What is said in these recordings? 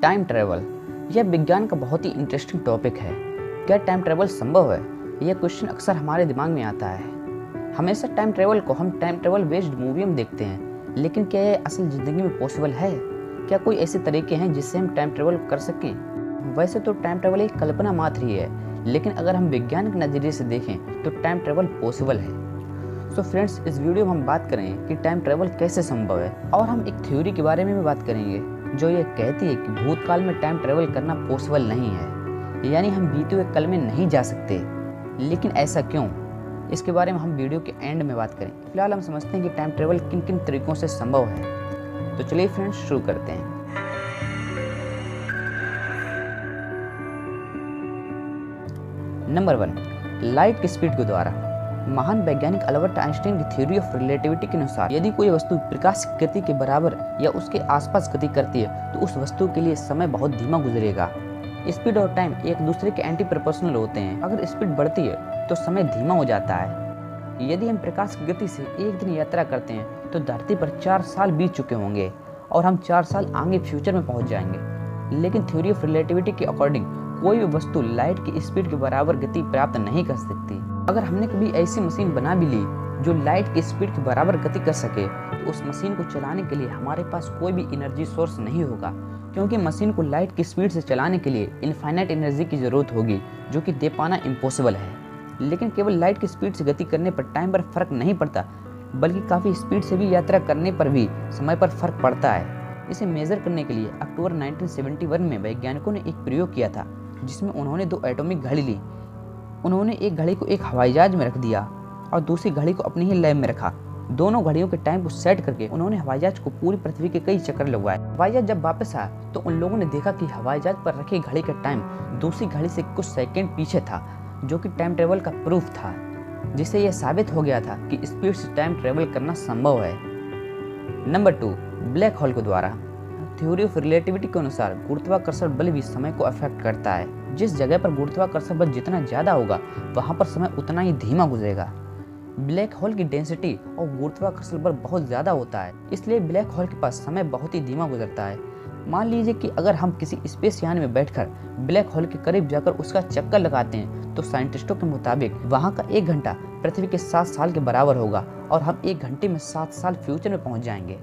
Time travel यह विज्ञान का बहुत ही इंटरेस्टिंग टॉपिक है। क्या टाइम ट्रैवल संभव है? यह क्वेश्चन अक्सर हमारे दिमाग में आता है। हमेशा टाइम ट्रैवल को हम टाइम ट्रैवल बेस्ड मूवी में देखते हैं, लेकिन क्या यह असल ज़िंदगी में पॉसिबल है? क्या कोई ऐसे तरीके हैं जिससे हम टाइम ट्रैवल कर सकें? वैसे तो टाइम ट्रैवल एक कल्पना मात्र ही है, लेकिन अगर हम विज्ञान के नज़रिए से देखें तो टाइम ट्रैवल पॉसिबल है। सो फ्रेंड्स, इस वीडियो में हम बात करेंगे कि टाइम ट्रैवल कैसे संभव है, और हम एक थ्योरी के बारे में भी बात करेंगे जो ये कहती है कि भूतकाल में टाइम ट्रैवल करना पॉसिबल नहीं है, यानी हम बीते हुए कल में नहीं जा सकते। लेकिन ऐसा क्यों? इसके बारे में हम वीडियो के एंड में बात करें। फिलहाल हम समझते हैं कि टाइम ट्रैवल किन किन तरीकों से संभव है। तो चलिए फ्रेंड्स, शुरू करते हैं। नंबर 1, लाइट की स्पीड के द्वारा। महान वैज्ञानिक अल्बर्ट आइंस्टाइन की थ्योरी ऑफ रिलेटिविटी के अनुसार यदि कोई वस्तु प्रकाश की गति के बराबर या उसके आसपास गति करती है तो उस वस्तु के लिए समय बहुत धीमा गुजरेगा। स्पीड और टाइम एक दूसरे के एंटी प्रोपोर्शनल होते हैं। अगर स्पीड बढ़ती है तो समय धीमा हो जाता है। यदि हम प्रकाश की गति से एक दिन यात्रा करते हैं तो धरती पर 4 साल बीत चुके होंगे और हम 4 साल आगे फ्यूचर में पहुंच जाएंगे। लेकिन थ्योरी ऑफ रिलेटिविटी के अकॉर्डिंग कोई भी वस्तु लाइट की स्पीड के बराबर गति प्राप्त नहीं कर सकती। अगर हमने कभी ऐसी मशीन बना भी ली जो लाइट की स्पीड के बराबर गति कर सके तो उस मशीन को चलाने के लिए हमारे पास कोई भी एनर्जी सोर्स नहीं होगा, क्योंकि मशीन को लाइट की स्पीड से चलाने के लिए इनफाइनाइट एनर्जी की ज़रूरत होगी, जो कि दे पाना इम्पॉसिबल है। लेकिन केवल लाइट की स्पीड से गति करने पर टाइम पर फर्क नहीं पड़ता, बल्कि काफ़ी स्पीड से भी यात्रा करने पर भी समय पर फर्क पड़ता है। इसे मेज़र करने के लिए अक्टूबर 1971 में वैज्ञानिकों ने एक प्रयोग किया था, जिसमें उन्होंने 2 एटॉमिक घड़ी ली। उन्होंने एक घड़ी को एक हवाई जहाज में रख दिया और दूसरी घड़ी को अपनी ही लैब में रखा। दोनों घड़ियों के टाइम को सेट करके उन्होंने हवाई जहाज को पूरी पृथ्वी के कई चक्कर लगवाए। हवाई जहाज जब वापस आया तो उन लोगों ने देखा कि हवाई जहाज पर रखी घड़ी का टाइम दूसरी घड़ी से कुछ सेकंड पीछे था, जो कि टाइम ट्रेवल का प्रूफ था, जिससे यह साबित हो गया था कि स्पीड से टाइम ट्रेवल करना संभव है। नंबर 2, ब्लैक होल के द्वारा। थ्योरी ऑफ रिलेटिविटी के अनुसार गुरुत्वाकर्षण बल भी समय को अफेक्ट करता है। जिस जगह पर गुरुत्वाकर्षण बल जितना ज़्यादा होगा वहाँ पर समय उतना ही धीमा गुजरेगा। ब्लैक होल की डेंसिटी और गुरुत्वाकर्षण बल बहुत ज़्यादा होता है, इसलिए ब्लैक होल के पास समय बहुत ही धीमा गुजरता है। मान लीजिए कि अगर हम किसी स्पेस यान में बैठकर ब्लैक होल के करीब जाकर उसका चक्कर लगाते हैं तो साइंटिस्टों के मुताबिक वहाँ का 1 घंटा पृथ्वी के 7 साल के बराबर होगा और हम 1 घंटे में 7 साल फ्यूचर में पहुँच जाएंगे।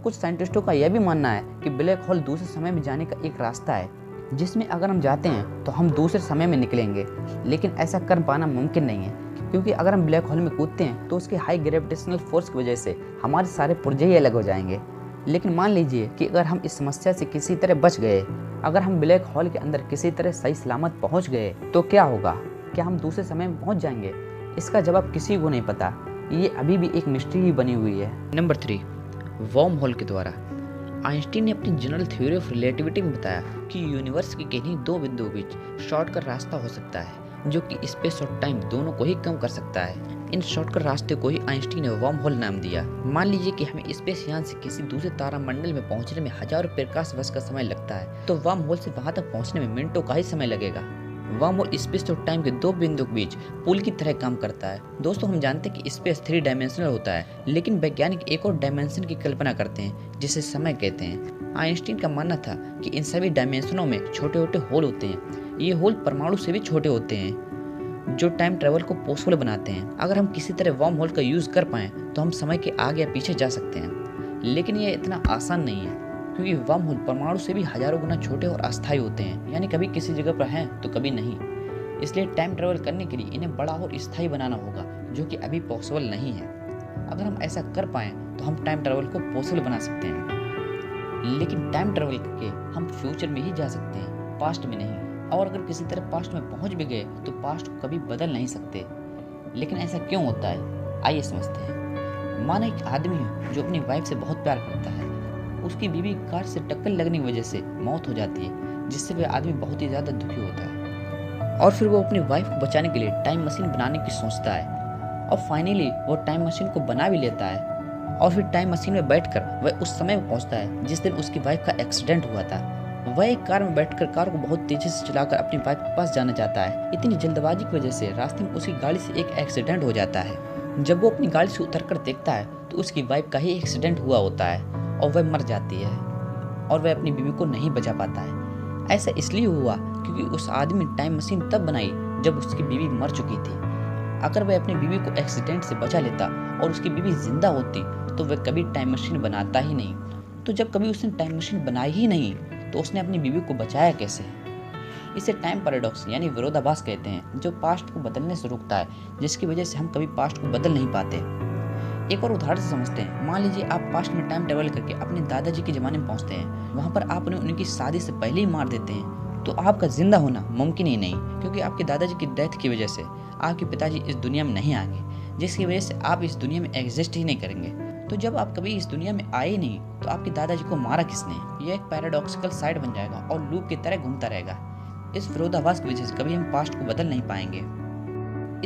कुछ साइंटिस्टों का यह भी मानना है कि ब्लैक होल दूसरे समय में जाने का एक रास्ता है, जिसमें अगर हम जाते हैं तो हम दूसरे समय में निकलेंगे। लेकिन ऐसा कर पाना मुमकिन नहीं है, क्योंकि अगर हम ब्लैक होल में कूदते हैं तो उसके हाई ग्रेविटेशनल फोर्स की वजह से हमारे सारे पुर्जे ही अलग हो जाएंगे। लेकिन मान लीजिए कि अगर हम इस समस्या से किसी तरह बच गए, अगर हम ब्लैक होल के अंदर किसी तरह सही सलामत पहुँच गए तो क्या होगा? क्या हम दूसरे समय में पहुँच जाएंगे? इसका जवाब किसी को नहीं पता। ये अभी भी एक मिस्ट्री ही बनी हुई है। नंबर 3, वर्म होल के द्वारा। आइंस्टीन ने अपनी जनरल थ्योरी ऑफ रिलेटिविटी में बताया कि यूनिवर्स के किन्हीं 2 बिंदुओं के बीच शॉर्टकट रास्ता हो सकता है, जो कि स्पेस और टाइम दोनों को ही कम कर सकता है। इन शॉर्टकट रास्ते को ही आइंस्टीन ने वर्म होल नाम दिया। मान लीजिए कि हमें स्पेस यान से किसी दूसरे तारामंडल में पहुंचने में हजारों प्रकाश वर्ष का समय लगता है, तो वर्म होल से वहां तक पहुंचने में मिनटों का ही समय लगेगा। वर्म होल स्पेस और टाइम के 2 बिंदुओं के बीच पुल की तरह काम करता है। दोस्तों, हम जानते हैं कि स्पेस 3 डायमेंशनल होता है, लेकिन वैज्ञानिक एक और डायमेंशन की कल्पना करते हैं जिसे समय कहते हैं। आइंस्टीन का मानना था कि इन सभी डायमेंशनों में छोटे छोटे होल होते हैं। ये होल परमाणु से भी छोटे होते हैं, जो टाइम ट्रेवल को पॉसिबल बनाते हैं। अगर हम किसी तरह वर्म होल का यूज कर पाएं तो हम समय के आगे या पीछे जा सकते हैं। लेकिन यह इतना आसान नहीं है, क्योंकि वर्म होल परमाणु से भी हजारों गुना छोटे और अस्थायी होते हैं, यानी कभी किसी जगह पर हैं तो कभी नहीं। इसलिए टाइम ट्रेवल करने के लिए इन्हें बड़ा और स्थायी बनाना होगा, जो कि अभी पॉसिबल नहीं है। अगर हम ऐसा कर पाएं तो हम टाइम ट्रेवल को पॉसिबल बना सकते हैं। लेकिन टाइम ट्रेवल करके हम फ्यूचर में ही जा सकते हैं, पास्ट में नहीं। और अगर किसी तरह पास्ट में पहुंच भी गए तो पास्ट को कभी बदल नहीं सकते। लेकिन ऐसा क्यों होता है? आइए समझते हैं। माना एक आदमी है जो अपनी वाइफ से बहुत प्यार करता है। उसकी बीवी कार से टक्कर लगने की वजह से मौत हो जाती है, जिससे वह आदमी बहुत ही ज़्यादा दुखी होता है। और फिर वो अपनी वाइफ को बचाने के लिए टाइम मशीन बनाने की सोचता है, और फाइनली वो टाइम मशीन को बना भी लेता है। और फिर टाइम मशीन में बैठकर वह उस समय में पहुंचता है जिस दिन उसकी वाइफ का एक्सीडेंट हुआ था। वह एक कार में बैठकर कार को बहुत तेजी से चलाकर अपनी वाइफ के पास जाना चाहता है। इतनी जल्दबाजी की वजह से रास्ते में उसकी गाड़ी से एक एक्सीडेंट हो जाता है। जब वो अपनी गाड़ी से उतरकर देखता है तो उसकी वाइफ का ही एक्सीडेंट हुआ होता है और वह मर जाती है। और वह अपनी बीवी को नहीं बचा पाता है। ऐसा इसलिए हुआ क्योंकि उस आदमी ने टाइम मशीन तब बनाई जब उसकी बीवी मर चुकी थी। अगर वह अपनी बीवी को एक्सीडेंट से बचा लेता और उसकी बीवी जिंदा होती तो वह कभी टाइम मशीन बनाता ही नहीं। तो जब कभी उसने टाइम मशीन बनाई ही नहीं तो उसने अपनी बीवी को बचाया कैसे? इसे टाइम पैराडॉक्स यानी विरोधाभास कहते हैं, जो पास्ट को बदलने से रोकता है, जिसकी वजह से हम कभी पास्ट को बदल नहीं पाते। एक और उदाहरण से समझते हैं। मान लीजिए आप पास्ट में टाइम ट्रेवल करके अपने दादाजी के ज़माने में पहुंचते हैं। वहां पर आप उन्हें उनकी शादी से पहले ही मार देते हैं, तो आपका जिंदा होना मुमकिन ही नहीं, क्योंकि आपके दादाजी की डेथ की वजह से आपके पिताजी इस दुनिया में नहीं आएंगे, जिसकी वजह से आप इस दुनिया में एग्जिस्ट ही नहीं करेंगे। तो जब आप कभी इस दुनिया में आए नहीं तो आपके दादाजी को मारा किसने? यह एक पैराडॉक्सिकल साइड बन जाएगा और लूप की तरह घूमता रहेगा। इस विरोधाभास की वजह से कभी हम पास्ट को बदल नहीं पाएंगे।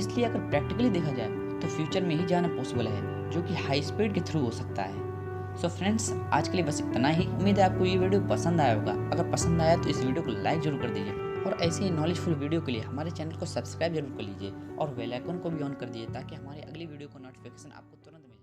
इसलिए अगर प्रैक्टिकली देखा जाए तो फ्यूचर में ही जाना पॉसिबल है, जो कि हाई स्पीड के थ्रू हो सकता है। सो फ्रेंड्स, आज के लिए बस इतना ही। उम्मीद है आपको ये वीडियो पसंद आया होगा। अगर पसंद आया तो इस वीडियो को लाइक जरूर कर दीजिए और ऐसे ही नॉलेजफुल वीडियो के लिए हमारे चैनल को सब्सक्राइब जरूर कर लीजिए और बेल आइकन को भी ऑन कर दीजिए, ताकि हमारी अगली वीडियो को नोटिफिकेशन आपको तुरंत